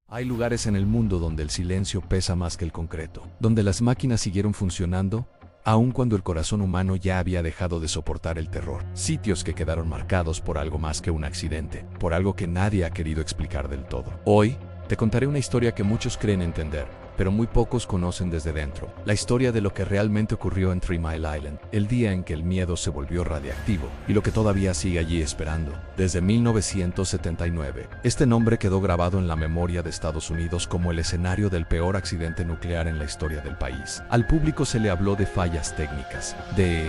Hay lugares en el mundo donde el silencio pesa más que el concreto, donde las máquinas siguieron funcionando, aun cuando el corazón humano ya había dejado de soportar el terror. Sitios que quedaron marcados por algo más que un accidente, por algo que nadie ha querido explicar del todo. Hoy, te contaré una historia que muchos creen entender, pero muy pocos conocen desde dentro. La historia de lo que realmente ocurrió en 3 Mile Island, el día en que el miedo se volvió radiactivo, y lo que todavía sigue allí esperando. Desde 1979, este nombre quedó grabado en la memoria de Estados Unidos como el escenario del peor accidente nuclear en la historia del país. Al público se le habló de fallas técnicas, de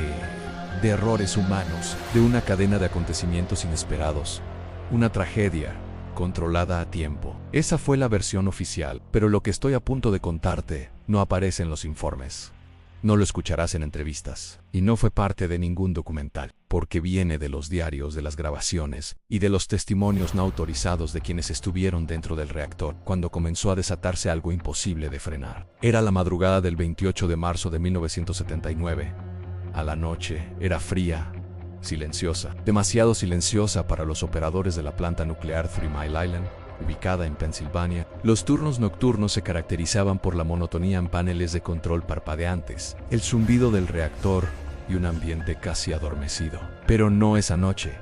errores humanos, de una cadena de acontecimientos inesperados, una tragedia controlada a tiempo. Esa fue la versión oficial, pero lo que estoy a punto de contarte no aparece en los informes. No lo escucharás en entrevistas, y no fue parte de ningún documental, porque viene de los diarios, de las grabaciones y de los testimonios no autorizados de quienes estuvieron dentro del reactor cuando comenzó a desatarse algo imposible de frenar. Era la madrugada del 28 de marzo de 1979. A la noche era fría, silenciosa, demasiado silenciosa para los operadores de la planta nuclear 3 Mile Island, ubicada en Pensilvania. Los turnos nocturnos se caracterizaban por la monotonía en paneles de control parpadeantes, el zumbido del reactor y un ambiente casi adormecido. Pero no esa noche.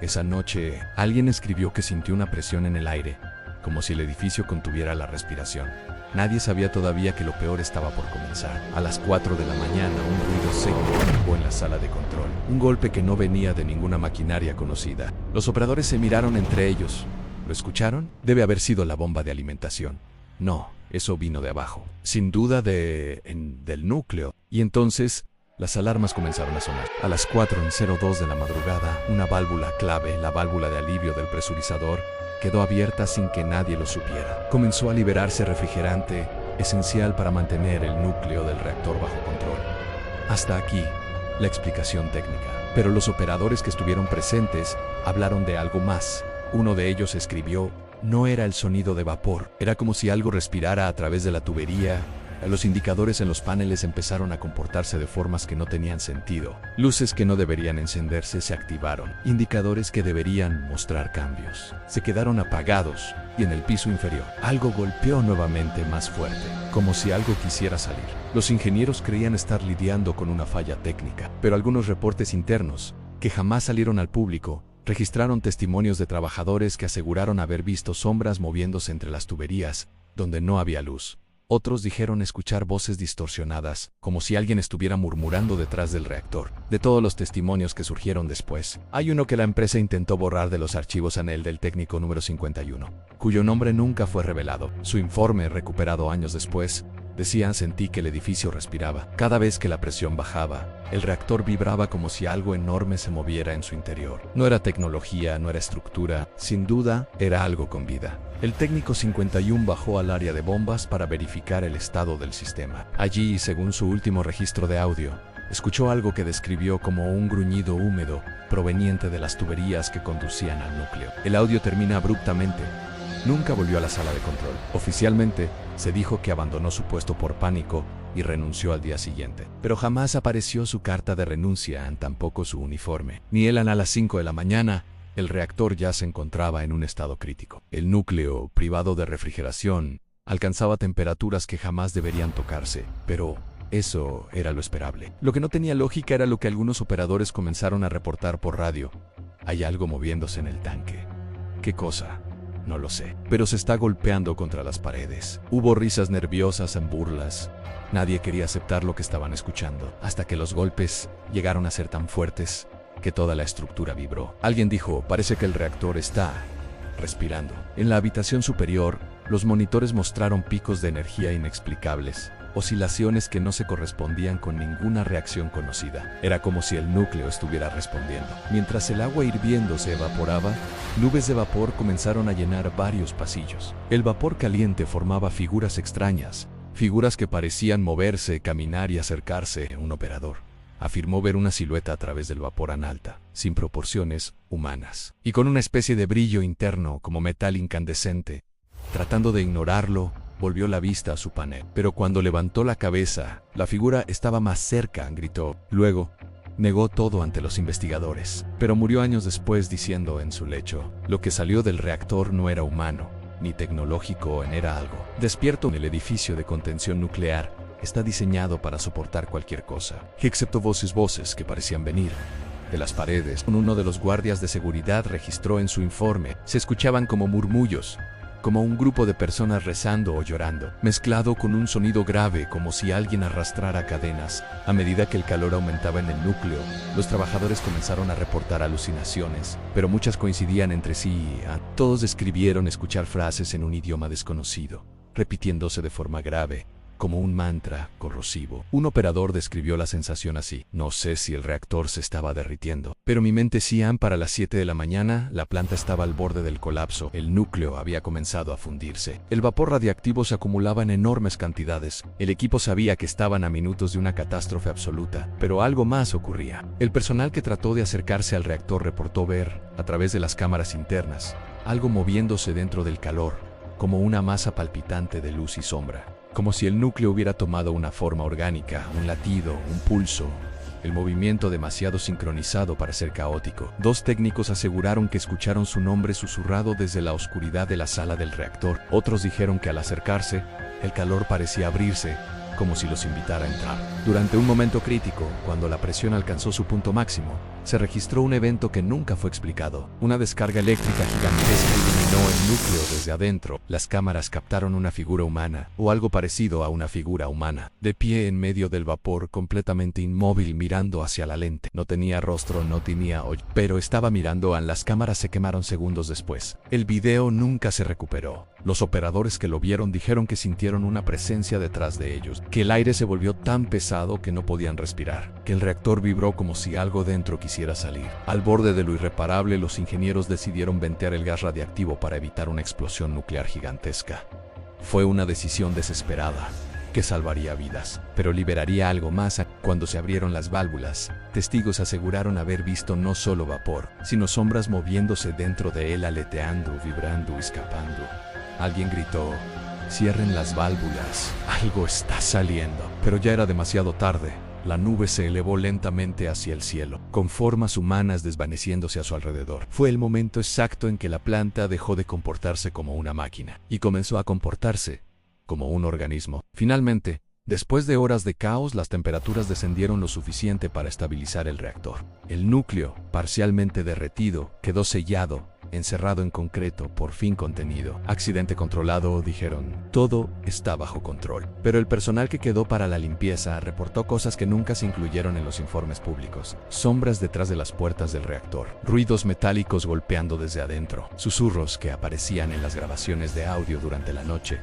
Esa noche, alguien escribió que sintió una presión en el aire, como si el edificio contuviera la respiración. Nadie sabía todavía que lo peor estaba por comenzar. A las 4 de la mañana, un ruido seco ecoó en la sala de control. Un golpe que no venía de ninguna maquinaria conocida. Los operadores se miraron entre ellos. ¿Lo escucharon? Debe haber sido la bomba de alimentación. No, eso vino de abajo. Sin duda del núcleo. Y entonces, las alarmas comenzaron a sonar. A las 4:02 de la madrugada, una válvula clave, la válvula de alivio del presurizador, quedó abierta sin que nadie lo supiera. Comenzó a liberarse refrigerante, esencial para mantener el núcleo del reactor bajo control. Hasta aquí, la explicación técnica. Pero los operadores que estuvieron presentes hablaron de algo más. Uno de ellos escribió: no era el sonido de vapor, era como si algo respirara a través de la tubería. Los indicadores en los paneles empezaron a comportarse de formas que no tenían sentido. Luces que no deberían encenderse se activaron. Indicadores que deberían mostrar cambios se quedaron apagados, y en el piso inferior algo golpeó nuevamente más fuerte, como si algo quisiera salir. Los ingenieros creían estar lidiando con una falla técnica, pero algunos reportes internos, que jamás salieron al público, registraron testimonios de trabajadores que aseguraron haber visto sombras moviéndose entre las tuberías, donde no había luz. Otros dijeron escuchar voces distorsionadas, como si alguien estuviera murmurando detrás del reactor. De todos los testimonios que surgieron después, hay uno que la empresa intentó borrar de los archivos ANEL del técnico número 51, cuyo nombre nunca fue revelado. Su informe, recuperado años después, decía: sentí que el edificio respiraba. Cada vez que la presión bajaba, el reactor vibraba como si algo enorme se moviera en su interior. No era tecnología, no era estructura, sin duda era algo con vida. El técnico 51 bajó al área de bombas para verificar el estado del sistema. Allí, según su último registro de audio, escuchó algo que describió como un gruñido húmedo proveniente de las tuberías que conducían al núcleo. El audio termina abruptamente. Nunca volvió a la sala de control. Oficialmente, se dijo que abandonó su puesto por pánico y renunció al día siguiente. Pero jamás apareció su carta de renuncia, tampoco su uniforme. Ni él. A las 5 de la mañana, el reactor ya se encontraba en un estado crítico. El núcleo, privado de refrigeración, alcanzaba temperaturas que jamás deberían tocarse, pero eso era lo esperable. Lo que no tenía lógica era lo que algunos operadores comenzaron a reportar por radio. Hay algo moviéndose en el tanque. ¿Qué cosa? No lo sé, pero se está golpeando contra las paredes. Hubo risas nerviosas en burlas. Nadie quería aceptar lo que estaban escuchando, hasta que los golpes llegaron a ser tan fuertes que toda la estructura vibró. Alguien dijo: parece que el reactor está respirando. En la habitación superior, los monitores mostraron picos de energía inexplicables, oscilaciones que no se correspondían con ninguna reacción conocida. Era como si el núcleo estuviera respondiendo. Mientras el agua hirviendo se evaporaba, nubes de vapor comenzaron a llenar varios pasillos. El vapor caliente formaba figuras extrañas, figuras que parecían moverse, caminar y acercarse. Un operador afirmó ver una silueta a través del vapor en alta, sin proporciones humanas, y con una especie de brillo interno como metal incandescente. Tratando de ignorarlo, volvió la vista a su panel. Pero cuando levantó la cabeza, la figura estaba más cerca, gritó. Luego, Negó todo ante los investigadores, pero murió años después diciendo en su lecho, lo que salió del reactor no era humano, ni tecnológico, era algo despierto. En el edificio de contención nuclear está diseñado para soportar cualquier cosa, excepto voces que parecían venir de las paredes. Uno de los guardias de seguridad registró en su informe, se escuchaban como murmullos, como un grupo de personas rezando o llorando, mezclado con un sonido grave como si alguien arrastrara cadenas. A medida que el calor aumentaba en el núcleo, los trabajadores comenzaron a reportar alucinaciones, pero muchas coincidían entre sí. Todos describieron escuchar frases en un idioma desconocido, repitiéndose de forma grave, como un mantra corrosivo. Un operador describió la sensación así: no sé si el reactor se estaba derritiendo, pero mi mente decía, para las 7 de la mañana, la planta estaba al borde del colapso. El núcleo había comenzado a fundirse. El vapor radiactivo se acumulaba en enormes cantidades. El equipo sabía que estaban a minutos de una catástrofe absoluta, pero algo más ocurría. El personal que trató de acercarse al reactor reportó ver, a través de las cámaras internas, algo moviéndose dentro del calor, como una masa palpitante de luz y sombra. Como si el núcleo hubiera tomado una forma orgánica, un latido, un pulso, el movimiento demasiado sincronizado para ser caótico. Dos técnicos aseguraron que escucharon su nombre susurrado desde la oscuridad de la sala del reactor. Otros dijeron que al acercarse, el calor parecía abrirse, como si los invitara a entrar. Durante un momento crítico, cuando la presión alcanzó su punto máximo, se registró un evento que nunca fue explicado. Una descarga eléctrica gigantesca iluminó el núcleo desde adentro. Las cámaras captaron una figura humana, o algo parecido a una figura humana, de pie en medio del vapor, completamente inmóvil, mirando hacia la lente. No tenía rostro, no tenía hoyo, pero estaba mirando. Las cámaras se quemaron segundos después. El video nunca se recuperó. Los operadores que lo vieron dijeron que sintieron una presencia detrás de ellos, que el aire se volvió tan pesado que no podían respirar, que el reactor vibró como si algo dentro quisiera salir. Al borde de lo irreparable, los ingenieros decidieron ventear el gas radiactivo para evitar una explosión nuclear gigantesca. Fue una decisión desesperada, que salvaría vidas, pero liberaría algo más. Cuando se abrieron las válvulas, testigos aseguraron haber visto no solo vapor, sino sombras moviéndose dentro de él, aleteando, vibrando, escapando. Alguien gritó: cierren las válvulas, algo está saliendo. Pero ya era demasiado tarde. La nube se elevó lentamente hacia el cielo, con formas humanas desvaneciéndose a su alrededor. Fue el momento exacto en que la planta dejó de comportarse como una máquina y comenzó a comportarse como un organismo. Finalmente, después de horas de caos, las temperaturas descendieron lo suficiente para estabilizar el reactor. El núcleo, parcialmente derretido, quedó sellado, encerrado en concreto, por fin contenido. Accidente controlado, dijeron. Todo está bajo control. Pero el personal que quedó para la limpieza reportó cosas que nunca se incluyeron en los informes públicos. Sombras detrás de las puertas del reactor, ruidos metálicos golpeando desde adentro, susurros que aparecían en las grabaciones de audio durante la noche.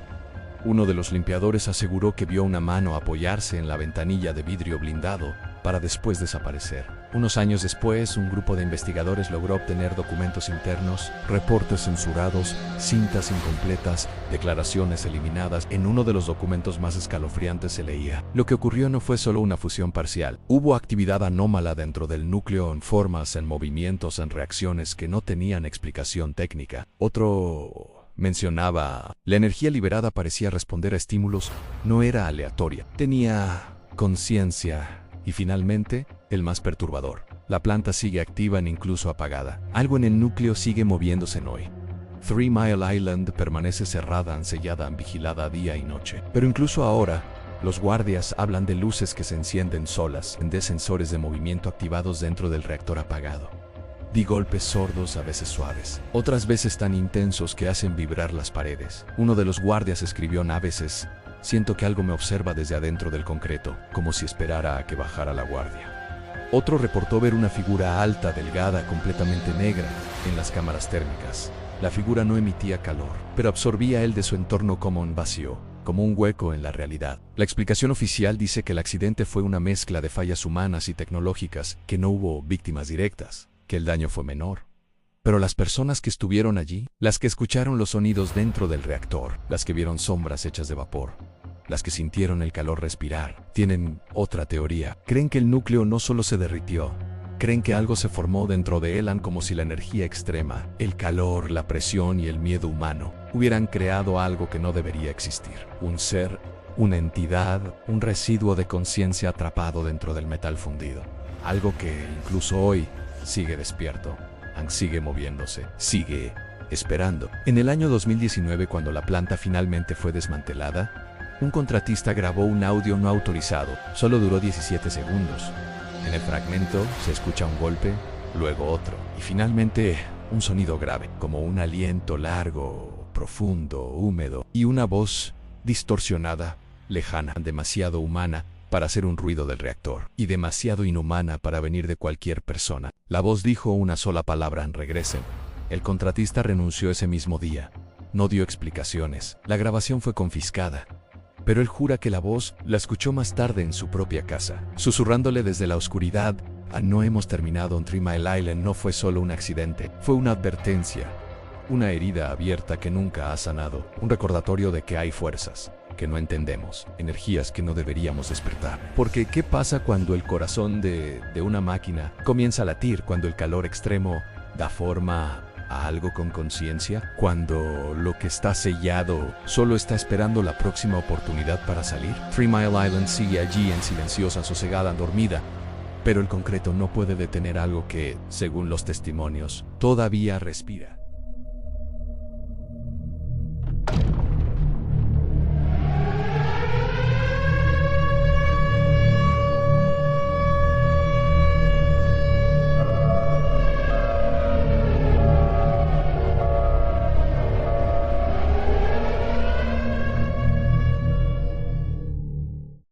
Uno de los limpiadores aseguró que vio una mano apoyarse en la ventanilla de vidrio blindado para después desaparecer. Unos años después, un grupo de investigadores logró obtener documentos internos, reportes censurados, cintas incompletas, declaraciones eliminadas. En uno de los documentos más escalofriantes se leía: lo que ocurrió no fue solo una fusión parcial. Hubo actividad anómala dentro del núcleo, en formas, en movimientos, en reacciones que no tenían explicación técnica. Otro mencionaba: la energía liberada parecía responder a estímulos, no era aleatoria, tenía conciencia. Y finalmente, el más perturbador: la planta sigue activa e incluso apagada. Algo en el núcleo sigue moviéndose en hoy. 3 Mile Island permanece cerrada, sellada, vigilada día y noche. Pero incluso ahora, los guardias hablan de luces que se encienden solas, de sensores de movimiento activados dentro del reactor apagado. Di golpes sordos, a veces suaves, otras veces tan intensos que hacen vibrar las paredes. Uno de los guardias escribió: a veces siento que algo me observa desde adentro del concreto, como si esperara a que bajara la guardia. Otro reportó ver una figura alta, delgada, completamente negra, en las cámaras térmicas. La figura no emitía calor, pero absorbía él de su entorno como un vacío, como un hueco en la realidad. La explicación oficial dice que el accidente fue una mezcla de fallas humanas y tecnológicas, que no hubo víctimas directas, que el daño fue menor. Pero las personas que estuvieron allí, las que escucharon los sonidos dentro del reactor, las que vieron sombras hechas de vapor, las que sintieron el calor respirar, tienen otra teoría. Creen que el núcleo no solo se derritió, creen que algo se formó dentro de él, como si la energía extrema, el calor, la presión y el miedo humano hubieran creado algo que no debería existir. Un ser, una entidad, un residuo de conciencia atrapado dentro del metal fundido. algo que incluso hoy sigue despierto, sigue moviéndose, sigue esperando. En el año 2019, cuando la planta finalmente fue desmantelada, un contratista grabó un audio no autorizado. Solo duró 17 segundos. En el fragmento se escucha un golpe, luego otro, y finalmente un sonido grave, como un aliento largo, profundo, húmedo, y una voz distorsionada, lejana, demasiado humana para hacer un ruido del reactor, y demasiado inhumana para venir de cualquier persona. La voz dijo una sola palabra: regresen. El contratista renunció ese mismo día. No dio explicaciones. La grabación fue confiscada. Pero él jura que la voz la escuchó más tarde en su propia casa, susurrándole desde la oscuridad: no hemos terminado. 3 Mile Island no fue solo un accidente, fue una advertencia, una herida abierta que nunca ha sanado, un recordatorio de que hay fuerzas que no entendemos, energías que no deberíamos despertar. Porque ¿qué pasa cuando el corazón de una máquina comienza a latir? Cuando el calor extremo da forma a algo con conciencia, cuando lo que está sellado solo está esperando la próxima oportunidad para salir. 3 Mile Island sigue allí en silenciosa, sosegada, dormida, pero el concreto no puede detener algo que, según los testimonios, todavía respira.